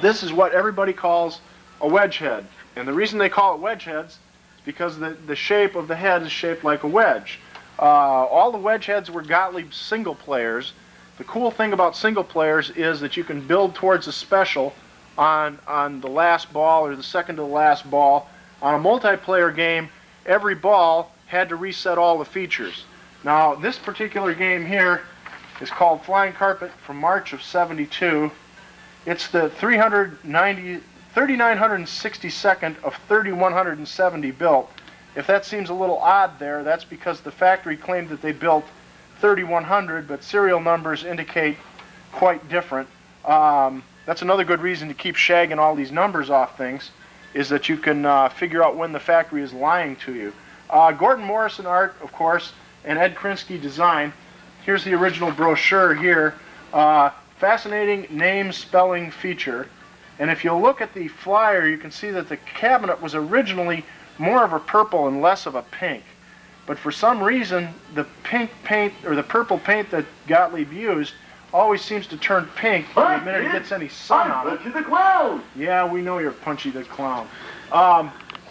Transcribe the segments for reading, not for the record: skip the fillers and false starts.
This is what everybody calls a wedge head. And the reason they call it wedge heads is because the shape of the head is shaped like a wedge. All the wedge heads were Gottlieb single players. The cool thing about single players is that you can build towards a special on the last ball or the second to the last ball. On a multiplayer game, every ball had to reset all the features. Now, this particular game here is called Flying Carpet from March of '72. It's the 3962nd of 3170 built. If that seems a little odd there, that's because the factory claimed that they built 3100, but serial numbers indicate quite different. That's another good reason to keep shagging all these numbers off things, is that you can figure out when the factory is lying to you. Gordon Morrison art, of course, and Ed Krinsky design. Here's the original brochure here. Fascinating name spelling feature. And if you look at the flyer, you can see that the cabinet was originally more of a purple and less of a pink. But for some reason, the pink paint, or the purple paint that Gottlieb used, always seems to turn pink the minute it gets any sun on it. Punchy the Clown! Yeah, we know you're Punchy the Clown.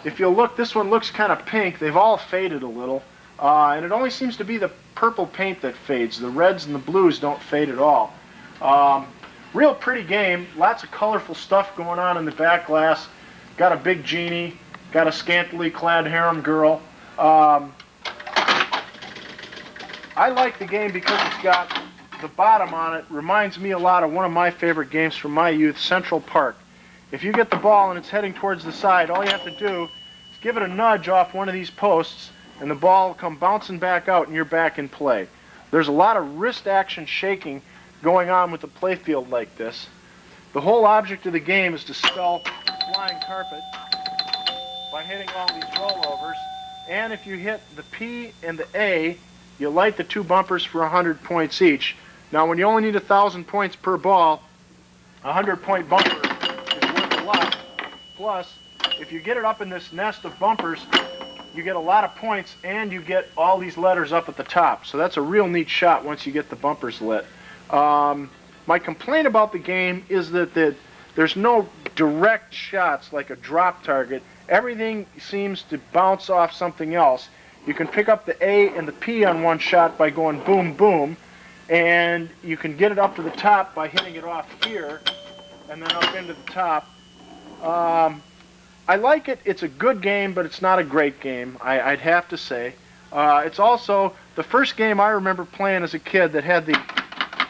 If you look, this one looks kind of pink. They've all faded a little. And it only seems to be the purple paint that fades. The reds and the blues don't fade at all. Real pretty game. Lots of colorful stuff going on in the back glass. Got a big genie. Got a scantily clad harem girl. I like the game because it's got the bottom on it. Reminds me a lot of one of my favorite games from my youth, Central Park. If you get the ball and it's heading towards the side, all you have to do is give it a nudge off one of these posts, and the ball will come bouncing back out and you're back in play. There's a lot of wrist action shaking going on with the playfield like this. The whole object of the game is to spell Flying Carpet by hitting all these rollovers, and if you hit the P and the A, you light the two bumpers for 100 points each. Now, when you only need 1,000 points per ball, a 100-point bumper is worth a lot. Plus, if you get it up in this nest of bumpers, you get a lot of points, and you get all these letters up at the top. So that's a real neat shot once you get the bumpers lit. My complaint about the game is that there's no direct shots like a drop target. Everything seems to bounce off something else. You can pick up the A and the P on one shot by going boom, boom, and you can get it up to the top by hitting it off here and then up into the top. I like it. It's a good game, but it's not a great game, I'd have to say. It's also the first game I remember playing as a kid that had the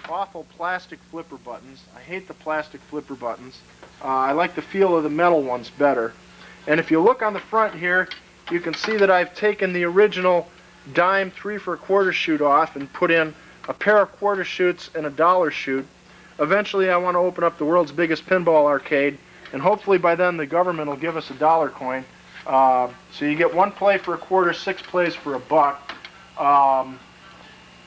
awful plastic flipper buttons. I hate the plastic flipper buttons. I like the feel of the metal ones better. And if you look on the front here, you can see that I've taken the original dime 3 for a quarter chute off and put in a pair of quarter chutes and a dollar chute. Eventually I want to open up the world's biggest pinball arcade, and hopefully by then the government will give us a dollar coin. So you get 1 play for a quarter, 6 plays for $1.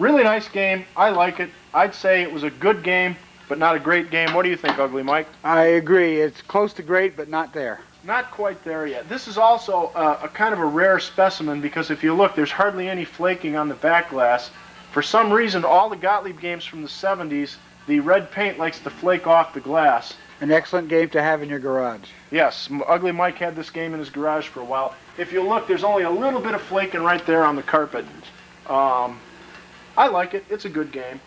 Really nice game. I like it. I'd say it was a good game, but not a great game. What do you think, Ugly Mike? I agree. It's close to great, but not there. Not quite there yet. This is also a kind of a rare specimen because if you look, there's hardly any flaking on the back glass. For some reason, all the Gottlieb games from the 70s, the red paint likes to flake off the glass. An excellent game to have in your garage. Yes, Ugly Mike had this game in his garage for a while. If you look, there's only a little bit of flaking right there on the carpet. I like it. It's a good game.